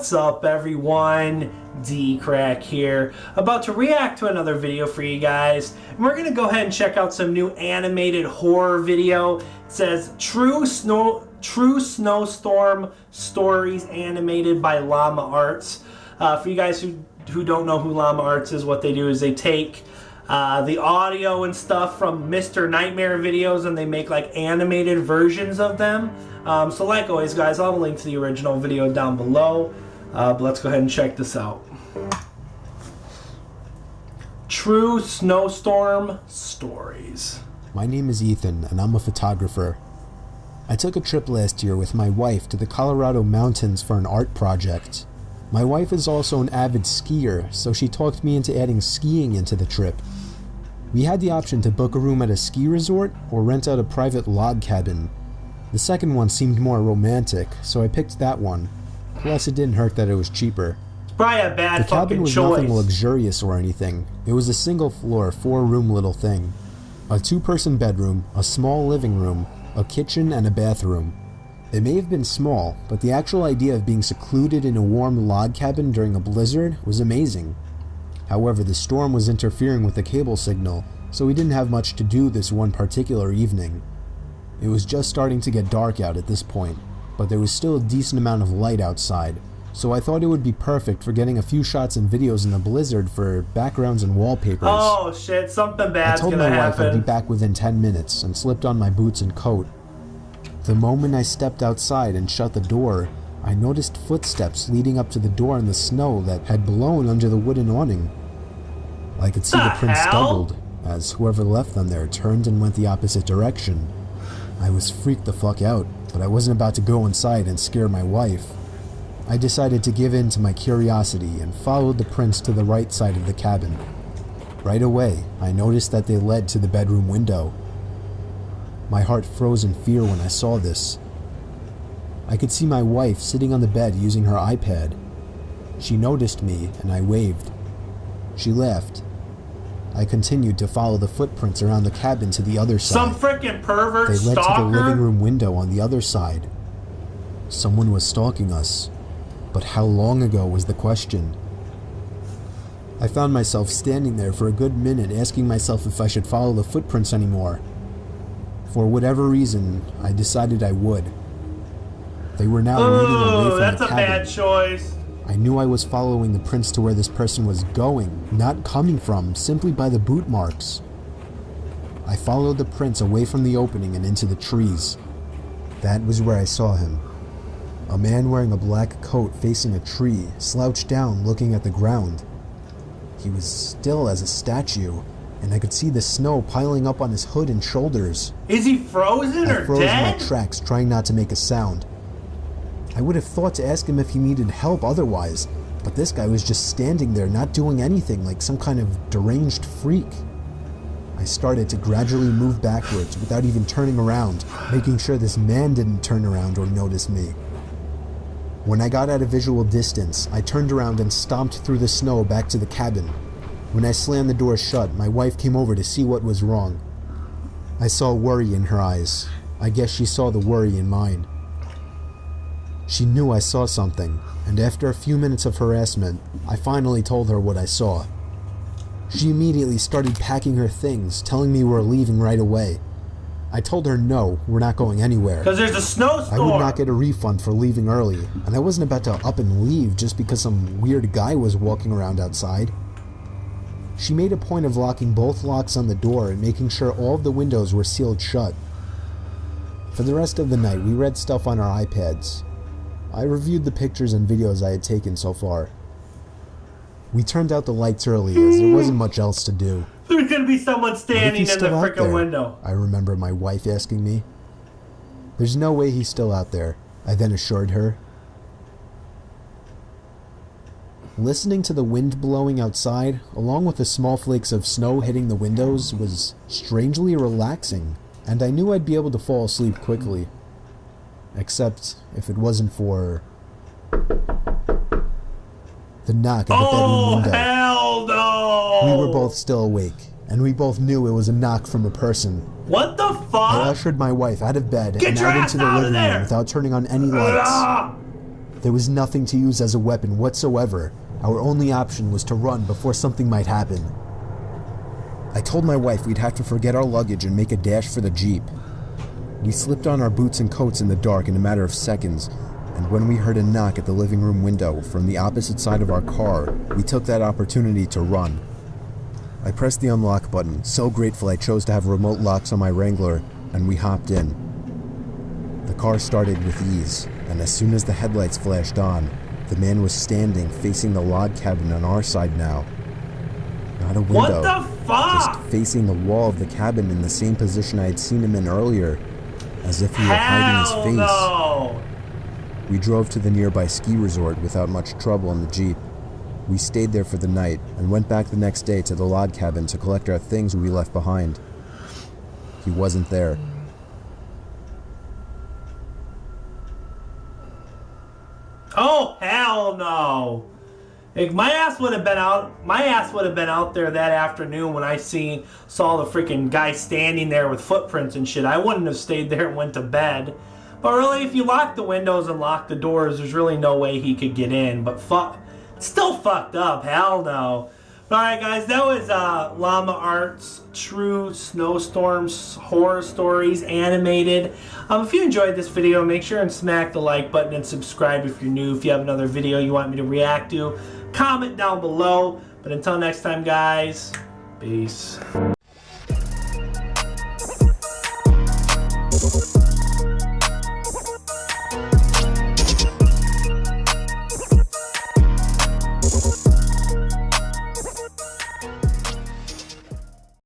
What's up, everyone? DKRACK here, about to react to another video for you guys. And we're gonna go ahead and check out some new animated horror video. It says True Snowstorm Stories, animated by Llama Arts. For you guys who don't know who Llama Arts is, what they do is they take the audio and stuff from Mr.Nightmare videos and they make like animated versions of them. So like always, guys, I'll have a link to the original video down below. But let's go ahead and check this out. True Snowstorm Stories. My name is Ethan, and I'm a photographer. I took a trip last year with my wife to the Colorado mountains for an art project. My wife is also an avid skier, so she talked me into adding skiing into the trip. We had the option to book a room at a ski resort or rent out a private log cabin. The second one seemed more romantic, so I picked that one. Plus, it didn't hurt that it was cheaper. It's probably a bad The cabin was choice. nothing luxurious or anything. It was a single floor, 4-room little thing. A 2-person bedroom, a small living room, a kitchen, and a bathroom. It may have been small, but the actual idea of being secluded in a warm log cabin during a blizzard was amazing. However, the storm was interfering with the cable signal, so we didn't have much to do this one particular evening. It was just starting to get dark out at this point, but there was still a decent amount of light outside, so I thought it would be perfect for getting a few shots and videos in the blizzard for backgrounds and wallpapers. Oh shit, something bad's gonna happen. I told my wife I'd be back within 10 minutes and slipped on my boots and coat. The moment I stepped outside and shut the door, I noticed footsteps leading up to the door in the snow that had blown under the wooden awning. I could see the prints doubled as whoever left them there turned and went the opposite direction. I was freaked the fuck out, but I wasn't about to go inside and scare my wife. I decided to give in to my curiosity and followed the prints to the right side of the cabin. Right away, I noticed that they led to the bedroom window. My heart froze in fear when I saw this. I could see my wife sitting on the bed using her iPad. She noticed me and I waved. She laughed. I continued to follow the footprints around the cabin to the other side. Some frickin' pervert They led stalker? to the living room window on the other side. Someone was stalking us, but how long ago was the question? I found myself standing there for a good minute asking myself if I should follow the footprints anymore. For whatever reason, I decided I would. They were now leading away from that's the a cabin. bad choice. I knew I was following the prints to where this person was going, not coming from, simply by the boot marks. I followed the prints away from the opening and into the trees. That was where I saw him. A man wearing a black coat facing a tree, slouched down looking at the ground. He was still as a statue, and I could see the snow piling up on his hood and shoulders. Is he frozen or I froze dead? my tracks, trying not to make a sound. I would have thought to ask him if he needed help otherwise, but this guy was just standing there not doing anything, like some kind of deranged freak. I started to gradually move backwards without even turning around, making sure this man didn't turn around or notice me. When I got at a visual distance, I turned around and stomped through the snow back to the cabin. When I slammed the door shut, my wife came over to see what was wrong. I saw worry in her eyes. I guess she saw the worry in mine. She knew I saw something, and after a few minutes of harassment, I finally told her what I saw. She immediately started packing her things, telling me we're leaving right away. I told her no, we're not going anywhere. Because there's a snowstorm. I would not get a refund for leaving early, and I wasn't about to up and leave just because some weird guy was walking around outside. She made a point of locking both locks on the door and making sure all of the windows were sealed shut. For the rest of the night, we read stuff on our iPads. I reviewed the pictures and videos I had taken so far. We turned out the lights early as there wasn't much else to do. There's gonna be someone standing in the still out frickin' there? window. I remember my wife asking me. There's no way he's still out there, I then assured her. Listening to the wind blowing outside, along with the small flakes of snow hitting the windows, was strangely relaxing, and I knew I'd be able to fall asleep quickly. Except if it wasn't for the knock at the bedroom window. Hell no! We were both still awake, and we both knew it was a knock from a person. What the fuck? I ushered my wife out of bed Get and your out ass into the out of living there! room without turning on any lights. There was nothing to use as a weapon whatsoever. Our only option was to run before something might happen. I told my wife we'd have to forget our luggage and make a dash for the Jeep. We slipped on our boots and coats in the dark in a matter of seconds, and when we heard a knock at the living room window from the opposite side of our car, we took that opportunity to run. I pressed the unlock button, so grateful I chose to have remote locks on my Wrangler, and we hopped in. The car started with ease, and as soon as the headlights flashed on, the man was standing facing the log cabin on our side now. Not a window. What the fuck? Just facing the wall of the cabin in the same position I had seen him in earlier, as if he were hiding his face. No. We drove to the nearby ski resort without much trouble in the Jeep. We stayed there for the night and went back the next day to the log cabin to collect our things we left behind. He wasn't there. Oh hell no! Like, my ass would have been out there that afternoon when I saw the freaking guy standing there with footprints and shit. I wouldn't have stayed there and went to bed. But really, if you lock the windows and lock the doors, there's really no way he could get in. But it's still fucked up. Hell no. Alright guys, that was Llama Art's True Snowstorms Horror Stories Animated. If you enjoyed this video, make sure and smack the like button and subscribe if you're new. If you have another video you want me to react to, comment down below. But until next time guys, peace.